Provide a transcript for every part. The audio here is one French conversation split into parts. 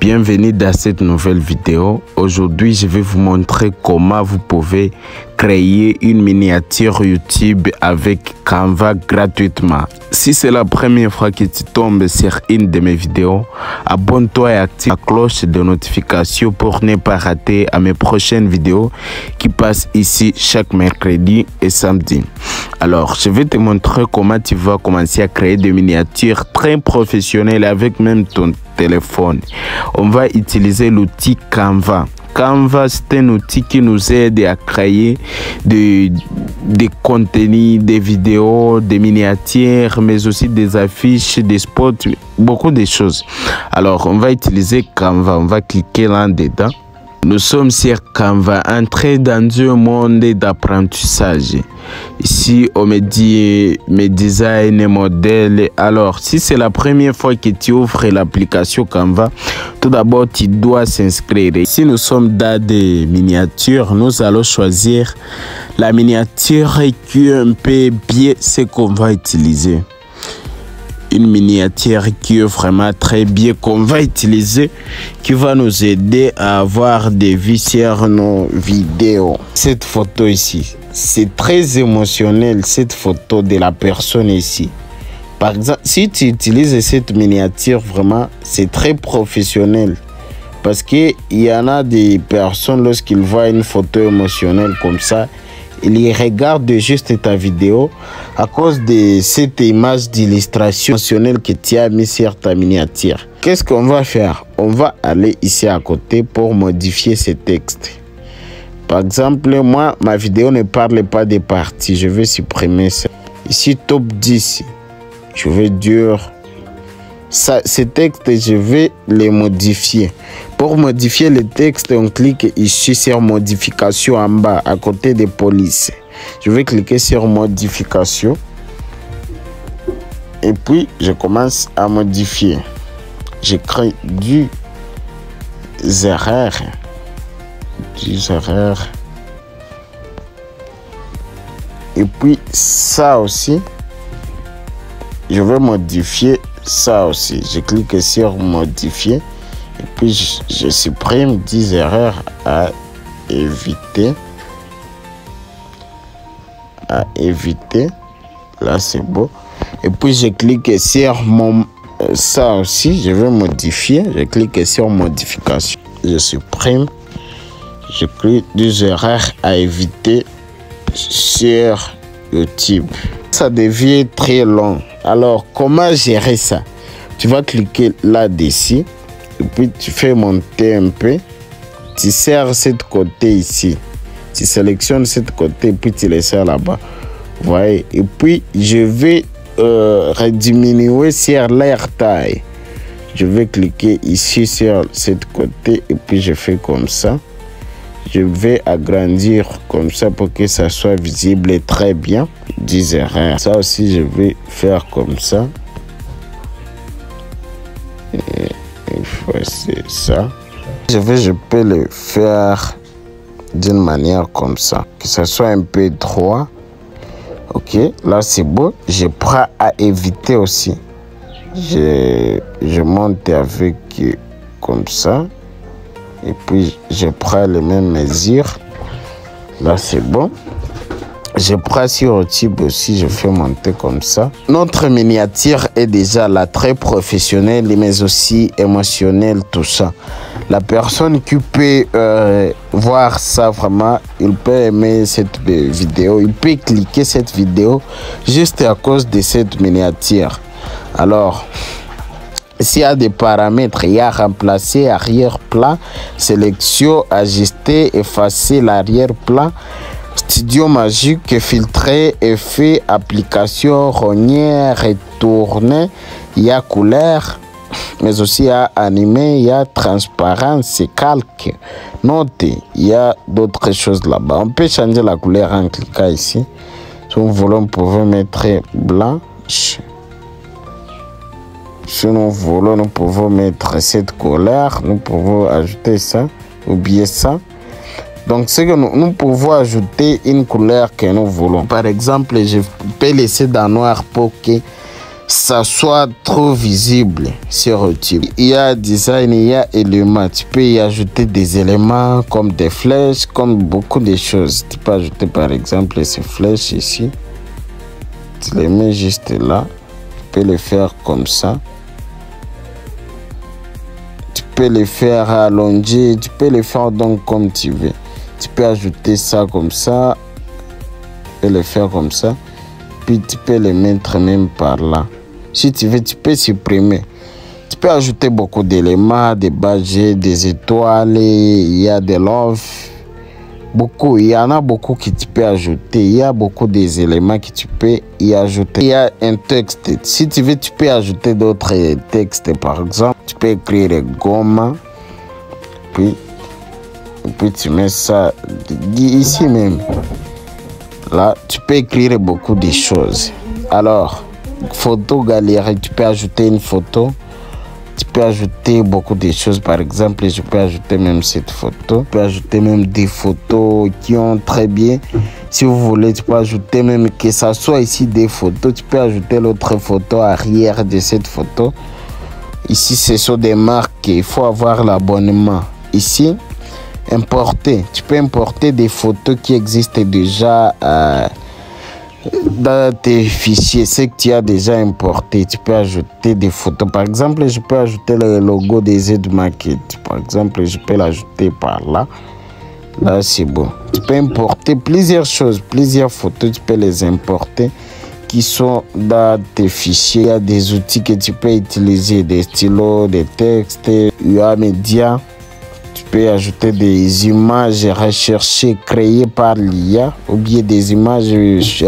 Bienvenue dans cette nouvelle vidéo. Aujourd'hui, je vais vous montrer comment vous pouvez créer une miniature YouTube avec Canva gratuitement. Si c'est la première fois que tu tombes sur une de mes vidéos, abonne-toi et active la cloche de notification pour ne pas rater à mes prochaines vidéos qui passent ici chaque mercredi et samedi. Alors, je vais te montrer comment tu vas commencer à créer des miniatures très professionnelles avec même ton téléphone. On va utiliser l'outil Canva. Canva, c'est un outil qui nous aide à créer des contenus, des vidéos, des miniatures, mais aussi des affiches, des spots, beaucoup de choses. Alors, on va utiliser Canva. On va cliquer là-dedans. Nous sommes sur Canva, entrer dans un monde d'apprentissage. Ici, on me dit mes designs et modèles. Alors, si c'est la première fois que tu ouvres l'application Canva, tout d'abord, tu dois s'inscrire. Si nous sommes dans des miniatures, nous allons choisir la miniature qui est un peu bien ce qu'on va utiliser. Une miniature qui est vraiment très bien qu'on va utiliser, qui va nous aider à avoir des vues sur nos vidéos. Cette photo ici, c'est très émotionnel, cette photo de la personne ici. Par exemple, si tu utilises cette miniature, vraiment, c'est très professionnel. Parce qu'il y en a des personnes, lorsqu'ils voient une photo émotionnelle comme ça, ils regardent juste ta vidéo à cause de cette image d'illustration émotionnelle que tu as mis sur ta miniature. Qu'est-ce qu'on va faire? On va aller ici à côté pour modifier ce texte. Par exemple, moi, ma vidéo ne parle pas des parties. Je vais supprimer ça. Ici, top 10. Je vais dire ça, ces textes, je vais les modifier. Pour modifier le texte, on clique ici sur modification en bas, à côté de police. Je vais cliquer sur modification. Et puis, je commence à modifier. Je crée du erreurs. Et puis, ça aussi, je vais modifier ça aussi. Je clique sur modifier. Et puis, je supprime 10 erreurs à éviter. Là, c'est beau. Et puis, je clique sur ça aussi. Je vais modifier. Je clique sur modification. Je supprime. Je clique 10 erreurs à éviter sur YouTube. Ça devient très long. Alors, comment gérer ça? Tu vas cliquer là-dessus. Et puis, tu fais monter un peu. Tu serres cette côté ici. Tu sélectionnes cette côté et puis tu les serres là-bas. Vous voyez? Et puis, je vais rediminuer sur leur taille. Je vais cliquer ici sur cette côté et puis je fais comme ça. Je vais agrandir comme ça pour que ça soit visible très bien. 10 erreurs. Ça aussi, je vais faire comme ça. C'est ça. Je peux le faire d'une manière comme ça. Que ça soit un peu droit. Ok, là c'est beau. Je prends à éviter aussi. Je monte avec comme ça. Et puis je prends les mêmes mesures. Là c'est bon. Je prends sur YouTube aussi, je fais monter comme ça. Notre miniature est déjà là, très professionnelle, mais aussi émotionnelle, tout ça. La personne qui peut voir ça vraiment, il peut aimer cette vidéo, il peut cliquer cette vidéo juste à cause de cette miniature. Alors, s'il y a des paramètres, il y a remplacer arrière-plan, sélection, ajuster, effacer l'arrière-plan, studio magique, filtrer, effet, application, rogner, retourner, il y a couleur, mais aussi il y a animé, il y a transparence, calque, note, il y a d'autres choses là-bas. On peut changer la couleur en cliquant ici. Si nous voulons, nous pouvons mettre blanche. Si nous voulons, nous pouvons mettre cette couleur, nous pouvons ajouter ça, oublier ça. Donc, c'est que nous pouvons ajouter une couleur que nous voulons. Par exemple, je peux laisser dans noir pour que ça soit trop visible sur YouTube. Il y a design, il y a éléments. Tu peux y ajouter des éléments comme des flèches, comme beaucoup de choses. Tu peux ajouter par exemple ces flèches ici. Tu les mets juste là. Tu peux le faire comme ça. Tu peux le faire allonger. Tu peux le faire donc comme tu veux. Tu peux ajouter ça comme ça. Tu peux le faire comme ça. Puis tu peux le mettre même par là. Si tu veux, tu peux supprimer. Tu peux ajouter beaucoup d'éléments, des badges, des étoiles, il y a des love. Beaucoup, il y en a beaucoup que tu peux ajouter. Il y a beaucoup des éléments que tu peux y ajouter. Il y a un texte. Si tu veux, tu peux ajouter d'autres textes. Par exemple, tu peux écrire Goma. Puis tu mets ça ici même. Là, tu peux écrire beaucoup de choses. Alors, photo, galerie, tu peux ajouter une photo. Tu peux ajouter beaucoup de choses. Par exemple, je peux ajouter même cette photo. Tu peux ajouter même des photos qui ont très bien. Si vous voulez, tu peux ajouter même que ça soit ici des photos. Tu peux ajouter l'autre photo arrière de cette photo. Ici, ce sont des marques. Il faut avoir l'abonnement. Ici, importer. Tu peux importer des photos qui existent déjà dans tes fichiers. C'est que tu as déjà importé. Tu peux ajouter des photos. Par exemple, je peux ajouter le logo des Z-Market. Par exemple, je peux l'ajouter par là. Là, c'est bon. Tu peux importer plusieurs choses, plusieurs photos. Tu peux les importer qui sont dans tes fichiers. Il y a des outils que tu peux utiliser, des stylos, des textes, UA Media. Tu peux ajouter des images recherchées créées par l'IA ou bien des images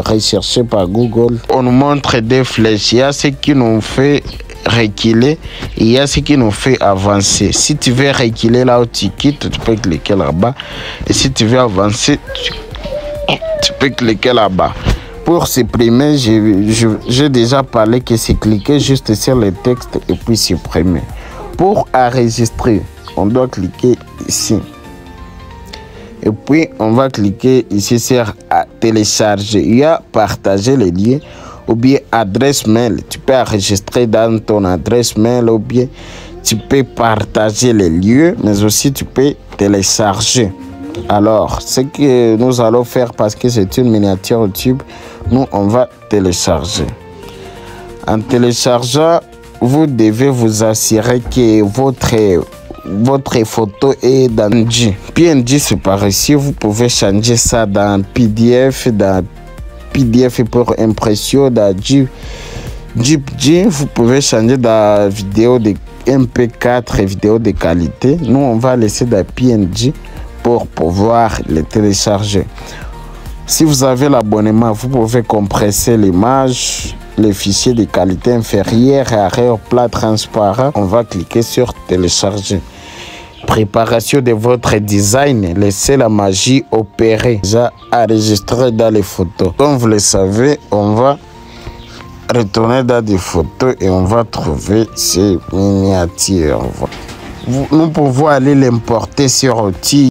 recherchées par Google. On nous montre des flèches. Il y a ce qui nous fait reculer et il y a ce qui nous fait avancer. Si tu veux reculer là où tu quittes, tu peux cliquer là-bas. Et si tu veux avancer, tu peux cliquer là-bas. Pour supprimer, j'ai déjà parlé que c'est cliquer juste sur le texte et puis supprimer. Pour enregistrer, on doit cliquer ici. Et puis, on va cliquer ici sur télécharger. Il y a partager les liens ou bien adresse mail. Tu peux enregistrer dans ton adresse mail ou bien tu peux partager les lieux, mais aussi tu peux télécharger. Alors, ce que nous allons faire parce que c'est une miniature YouTube, nous, on va télécharger. En téléchargeant, vous devez vous assurer que votre photo est dans PNG. PNG, c'est par ici. Vous pouvez changer ça dans PDF pour impression, dans JPG. Vous pouvez changer dans vidéo de MP4 et vidéo de qualité. Nous, on va laisser dans PNG pour pouvoir les télécharger. Si vous avez l'abonnement, vous pouvez compresser l'image, les fichiers de qualité inférieure à arrière plat transparent. On va cliquer sur télécharger. Préparation de votre design, laissez la magie opérer. Déjà enregistré dans les photos. Comme vous le savez, on va retourner dans des photos et on va trouver ces miniatures. Nous pouvons aller l'importer sur outil.